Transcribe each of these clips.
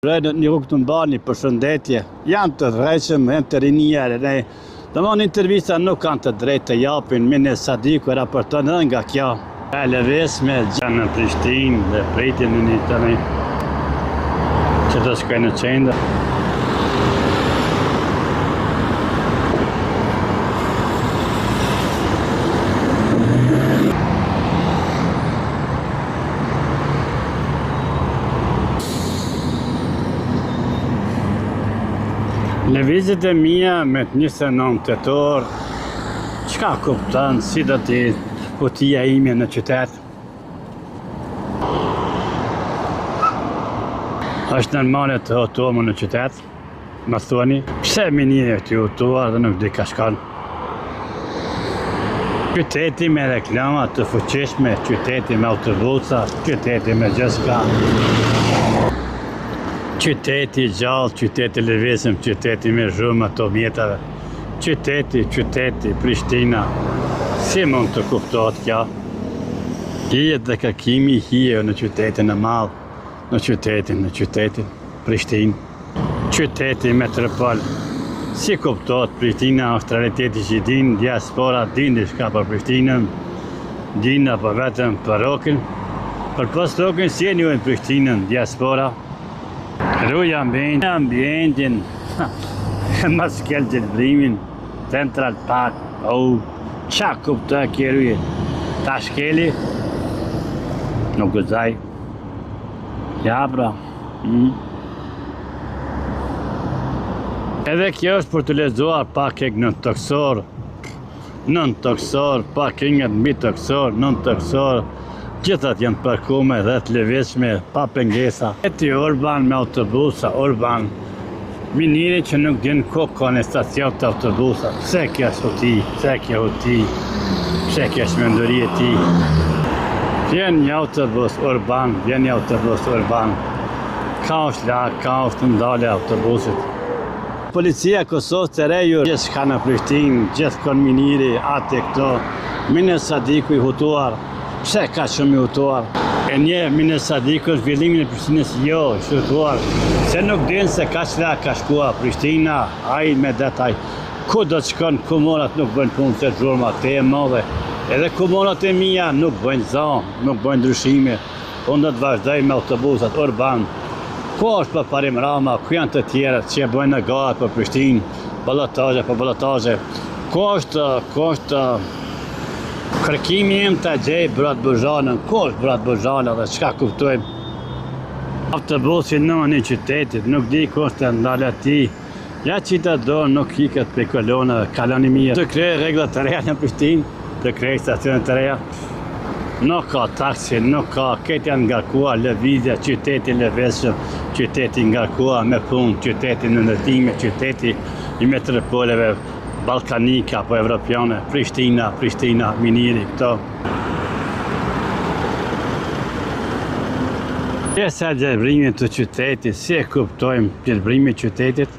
Rënët një rrugë të mbani, përshëndetje, janë të rrejshëm, janë të rinjerë, domthonë intervista nuk kanë të drejtë të japin, Mines Sadiku raporton edhe nga kjo. E lëvizme gjanë në Prishtinë dhe pritin në një tani që të shkojnë në qendër. Lëvizjet e mia me 29 tetor, çka kupton, si do t'i kutia ime në qytet? Është normale të hutohemi në qytet? Më thoni, pse minire të hutuar dhe nuk di ka shkon? Qyteti me reklama të fuqishme, qyteti me autobusa, qyteti me gjithçka. Qyteti gjallë, qyteti lëvizëm, qyteti me zhurmë ato mjetave. Qyteti, Prishtina. Si mund të kuptohet kjo? Hijet dhe kërkimi hije në qytetin e madh, në qytetin Prishtinë. Qyteti metropol. Si kuptohet Prishtina është realiteti që din, diaspora din diçka për Prishtinën, din apo vetëm për rokën. Për pas rokën si e njohin Prishtinën, diaspora. Ruaj ambientin, mas kell gjelbrimin, Central Park, qa kuptoj kjo ruje? Ta shkeli? Nuk gëzaj. Ja pra. Edhe kjo është për të lexuar pak nën toksor, pak inget mbi toksor, nën toksor. Gjithat janë parkume dhe të lëvizshme, pa pengesa. Eti urban me autobusa, urban. Miniri që nuk din ku ka në stacion të autobusa. Pse kjo është huti, pse kjo është menduri e ti. Vjen një autobus urban. Ka është larg, ka është ndale autobusit. Policia Kosovës të rejur, gjithë shka në Prishtinë, gjithë kon miniri, ate këto. Mines Sadiku i hutuar. Pse ka shumë i hutuar? E një Mines Sadiku zhvillimin e Prishtinës jo, është hutuar. Se nuk din se ka qëra ka shkua Prishtina, ai me detaj. Ku do të shkon, komunat nuk bëjnë punë se zhurma te e madhe. Edhe komunat e mia nuk bëjnë zonë, nuk bëjnë ndryshime. Unë do të vazhdoj me autobusat urban. Ku është për parim rama, ku janë të tjerët që bëjnë në gatë për Prishtinë, balotazhe. Ku është kërkimi im të gjej Brat Buzhanën, ku është Brat Buzhana dhe çka kuptojmë? Autobusi në një qytetit, nuk di ku është të ndalë ati. Ja qita dorë nuk hiket për kolonave, kaloni mirë. Të krejë rregullat të reja në Prishtinë, të krejë stacionet të reja. Nuk ka taksi, nuk ka, këtë janë ngarkuar lëvizja, qyteti lëvizshëm, qyteti ngarkuar me punë, qyteti në ndërtime, qyteti i metropoleve balkanike apo evropiane, Prishtina, miniri, këto. Qësa gjelbrimin të qytetit, si e kuptojmë gjelbrimin të qytetit?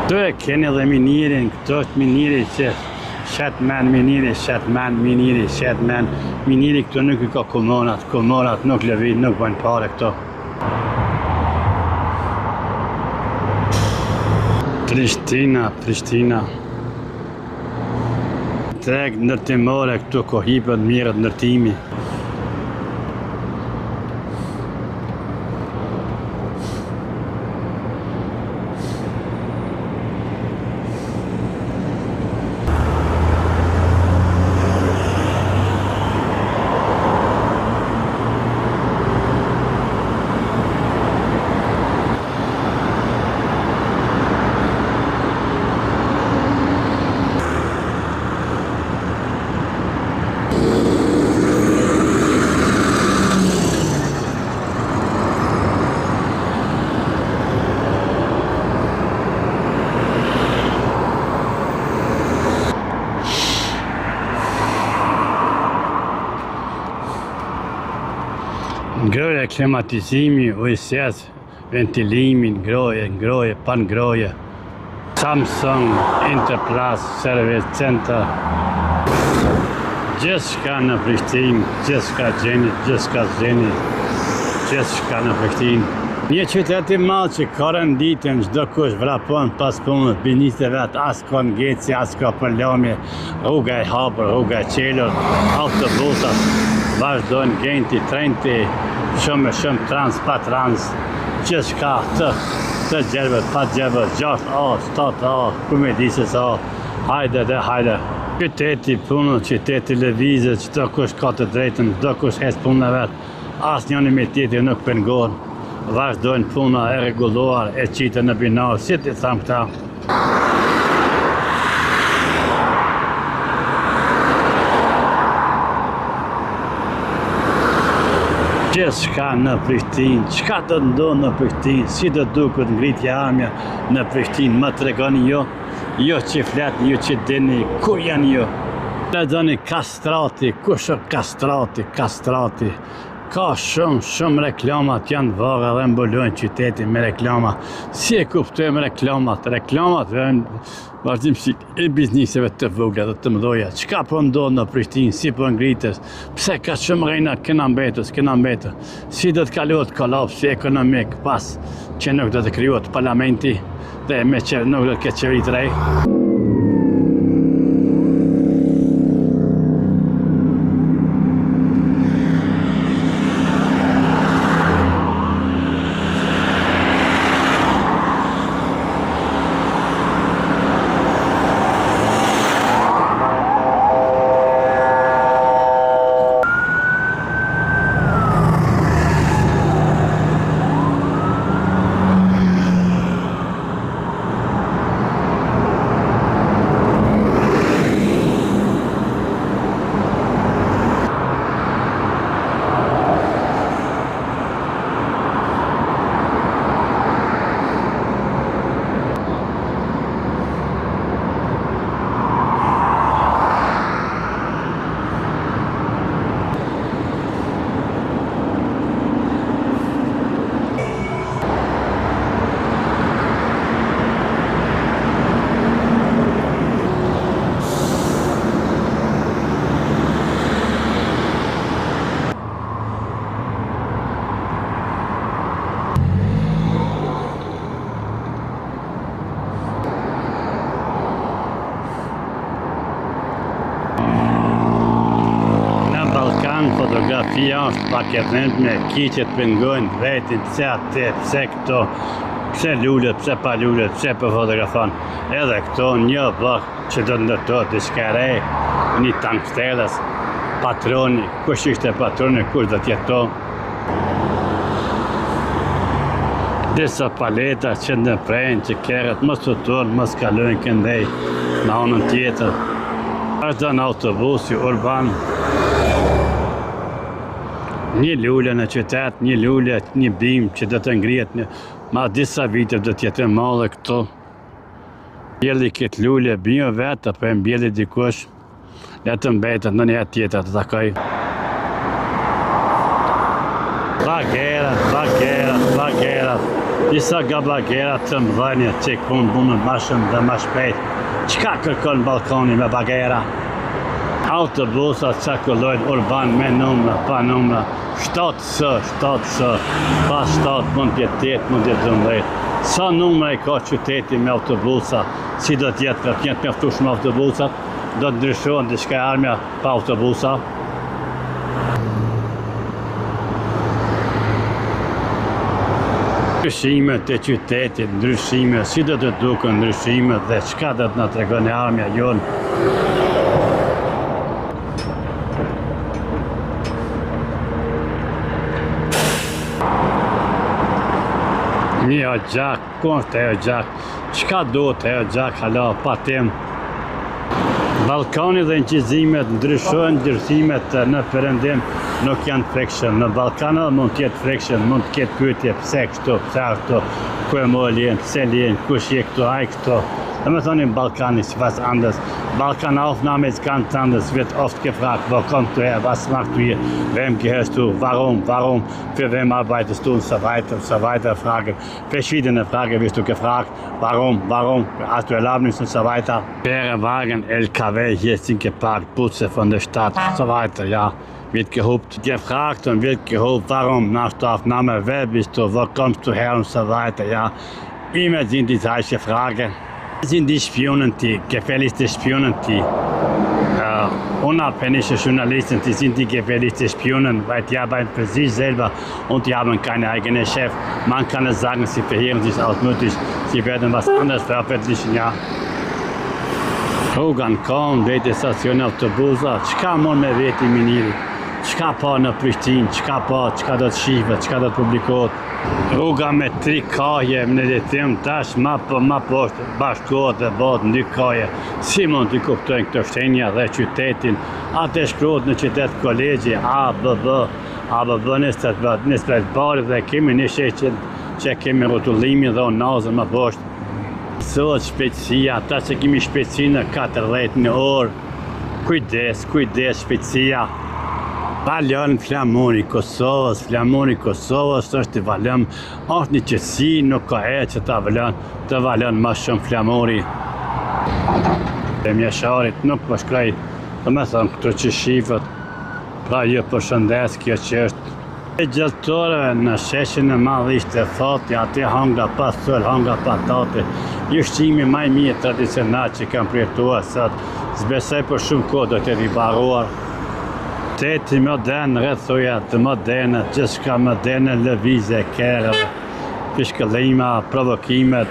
Këto e keni edhe minirin, këto është miniri që Shetmen, miniri, këto nuk i ka komunat nuk lëviz, nuk bëjnë pare këto. Prishtina. Treg ndërtimore, këtu ko hipët mirët ndërtimi. Ngroje, klimatizimi, ujësjes, ventilimin, ngroje, pa ngroje. Samsung, Interplast, Service Center. Gjithçka në Prishtinë, gjithçka gjeni, gjithçka në Prishtinë. Një qytet i madh që ka renditën, çdo kush vrapon pas punës, binjiste vet, as ka ngeci, as ka përlamje, rruga e hapur, rruga e qelur, autobusat vazhdojnë gjenti, trenti, shumë trans, pa trans, gjithçka të gjerbet, pa gjerbet, 6A, 7A, ku me di se sa, hajde. Qyteti punës, qyteti lëvizjet, çdo kush ka të drejtën, çdo kush hes punën e vet, asnjëri me tjetrin nuk pengon. Vazhdojnë puna e rregulluar, e qitë në binar, si ti tham këta. Gjithçka në Prishtinë, çka do të ndodhë në Prishtinë, si do duket ngritja armja në Prishtinë, më tregoni jo që fletni, jo që dini, ku janë jo. Lexoni kastrati, kush është kastrati. Ka shumë reklamat janë vaga dhe mbulojnë qytetin me reklama. Si e kuptojmë reklamat? Reklamat janë vazhdimsi e bizniseve të vogla dhe të mëdha. Çka po ndodh në Prishtinë, si po ngritet? Pse ka shumë rejna kena mbetur? Si do të kalohet kolapsi ekonomik pas që nuk do të krijohet parlamenti dhe me që nuk do të ketë qeveri të re? Fotografia është pak e rëndme, kiqet pengojnë vetin, pse atë, pse këto, pse lullet, pse pa lullet, pse për fotografon. Edhe këto një vak që do të ndërtohet diçka re, një tankstellës, patroni, kush ishte patroni, kush do t'jeto. Disa paleta që ndërprejnë, që kerët mos të turnë, mos kalojnë këndej në anën tjetër. Është në autobusi urban. Një lule në qytet, një lule, një bim që do të ngrihet ma disa vite do të jetë madhe këto. Mbjelli këtë lule, bim vetë, apo e mbjelli dikush, le të mbetet në një jetë tjetër të takoj. Bagerat, disa nga bagerat të mëdhenja që punën ma shumë dhe ma shpejt. Çka kërkon balkoni me bagera? Autobusat cirkulojnë urban me numra, pa numra. 7 pas 7 mund t'jetë 8, mund t'jetë 12. Sa numra i ka qyteti me autobusa, si do t'jetë për t'jetë mjaftueshëm autobusat, do të ndryshohen diçka armja pa autobusa. Ndryshimet e qytetit, ndryshimet, si do të duken ndryshimet dhe çka do të na tregon armja jonë. Një gjak, kontë e gjak, qka duhet e gjak hala pa tem. Ballkani dhe nqizimet ndryshojnë, ndryshimet në perëndim nuk janë friction. Në Ballkan mund t'jetë friction, mund t'ketë pyetje pse kështu, pse ashtu, ku e mo lihen, pse lihen, kush je këtu, ai këtu. Wenn man so in Balkan ist was anderes. Balkanaufnahme ist ganz anders. Wird oft gefragt, wo kommst du her, was machst du hier, wem gehörst du, warum, für wem arbeitest du und so weiter und so weiter. Fragen, verschiedene Fragen wirst du gefragt. Warum, hast du Erlaubnis und so weiter. Schwere Wagen, LKW, hier sind geparkt, Busse von der Stadt und so weiter, ja. Wird gehobt, gefragt und wird gehobt, warum machst du Aufnahme, wer bist du, wo kommst du her und so weiter, ja. Immer sind die gleichen Fragen. Das sind die Spionen, die gefährlichsten Spionen, die unabhängige Journalisten, die sind die gefährlichsten Spionen, weil die arbeiten für sich selber und die haben keinen eigenen Chef. Man kann es sagen, sie verheeren sich ausmütig, sie werden was anderes veröffentlichen, ja. Rrugan kom, vete stacioni autobusa, çka mon me veti miniri, çka pa në Prishtinë, çka do të shihet, çka do të publikohet. Rruga me 3 kaje në letim tash ma poshtë bashkohet dhe bëhet 2 kaje. Si mund të kuptojnë këto shenja dhe qytetin? Atë shkruhet në qytet kolegji ABB në Strasbourg dhe kemi një sheqen që kemi rrotullimin dhe onazën më poshtë. Sot shpejtësia, ata që kemi shpejtësi në 40 në orë. Kujdes shpejtësia. Valon flamuri Kosovës është valon, është një qësi, nuk ka që të valon më shumë flamuri. E mjesharit nuk po shkraj, të me thëmë këto që shifët, pra ju përshëndes kjo që është. E gjëllëtore në sheshin e madhë ishte fati, ati hanga pa sëll, hanga pa tate. Ushqimi maj mirë tradicional që kam përjetuar sot, zbesoj për shumë kohë do të ribaruar. Teti modern, rrethoja të moderne, gjithçka moderne, lëvizje, kerëve, pishkëllima, provokimet,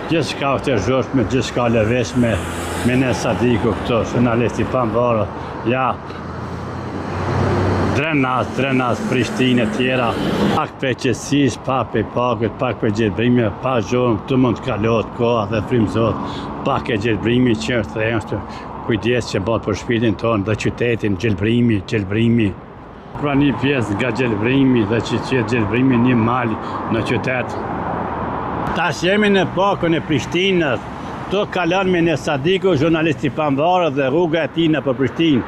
gjithçka është e zhurshme, gjithçka lëveshme, me në Sadiku këto, journalisti pambarë, ja, drenas, Prishtinë e tjera, pak për qësis, pak për pakët, pak për gjelbrimi, pak zhurëm, këtu mund të kalot koha dhe frimzot, pak e gjelbrimi që është dhe është kujdes që bëhet për shpirtin tonë dhe qytetin, gjelbrimi. Pra një pjesë nga gjelbrimi dhe që qëtë gjelbrimi një mali në qytet. Tash jemi në pakën e Prishtinës, to kalon me në Sadiku, jurnalisti pambarë dhe rruga e tina për Prishtinë.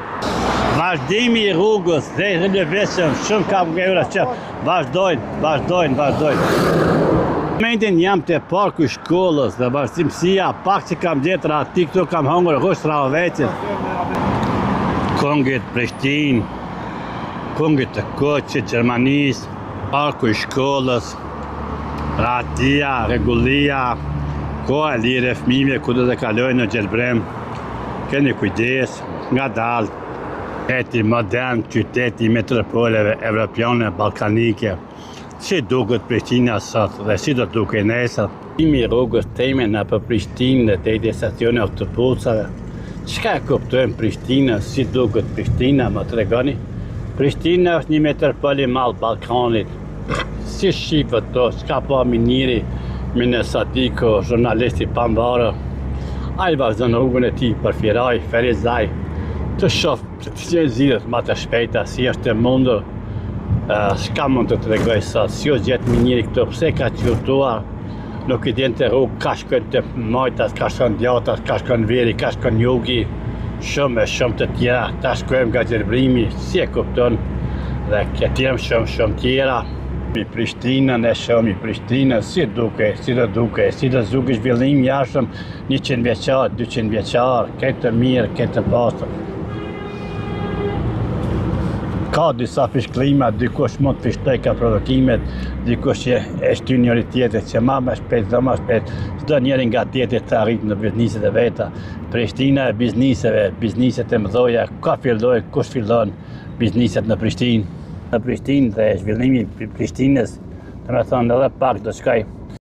Vazhdimi i rrugës dhe i lëveshëm shumë ka vëgjura që vazhdojnë. Momentin jam të parku shkollës dhe vazhdimësia, pak që kam gjetra ati këtu kam hongër gusht Rahovecit. Kongit Prishtinë, kongit të Koqit, Gjermanisë, parku shkollës, ratia, regullia, koha e lirë e fëmijëve ku do të kalojnë në gjelbrem. Keni kujdes, nga dalë. Qyteti modern, qyteti metropoleve evropiane, balkanike. Si duket Prishtina sot dhe si do duke nesër? Imi rrugës teme në për Prishtinë dhe të stacioni autobusave. Çka kuptojmë Prishtina, si duket Prishtina, më tregoni? Prishtina është një metropol i madh Ballkanit. Si shifët to, çka pa miniri, me në Sadiku, jurnalisti pambarë. Ai vazhdon rrugën e tij për Firaj, Ferizaj. Të shoh që zgjidhet më të shpejta, si është e mundur, s'ka mund të tregoj sot, si o gjetë minjeri këto, pse ka qurtuar, nuk i djen të rrugë, ka shkën të Majtas, ka shkën Djatas, ka shkën Veri, ka shkën Jugi, shumë të tjera, ta shkojmë nga gjelbrimi, si e kupton, dhe këtjem shumë tjera. Prishtinën e shomi Prishtinën, si do duke zhvillim jashëm 100 vjeçar, 200 vjeçar, këtë mirë, këtë pastër. Ka disa fishklima, dikush mund të fishtoj ka provokimet, dikush që e shtyn njëri tjetrit që ma shpejt, çdo njeri nga tjetri të arrit në bizniset e veta. Prishtina e bizniset e mëdhoja, ka filloj, kush fillon bizniset në Prishtinë. Në Prishtinë dhe zhvillimi i Prishtinës, të me thonë edhe pak do shkoj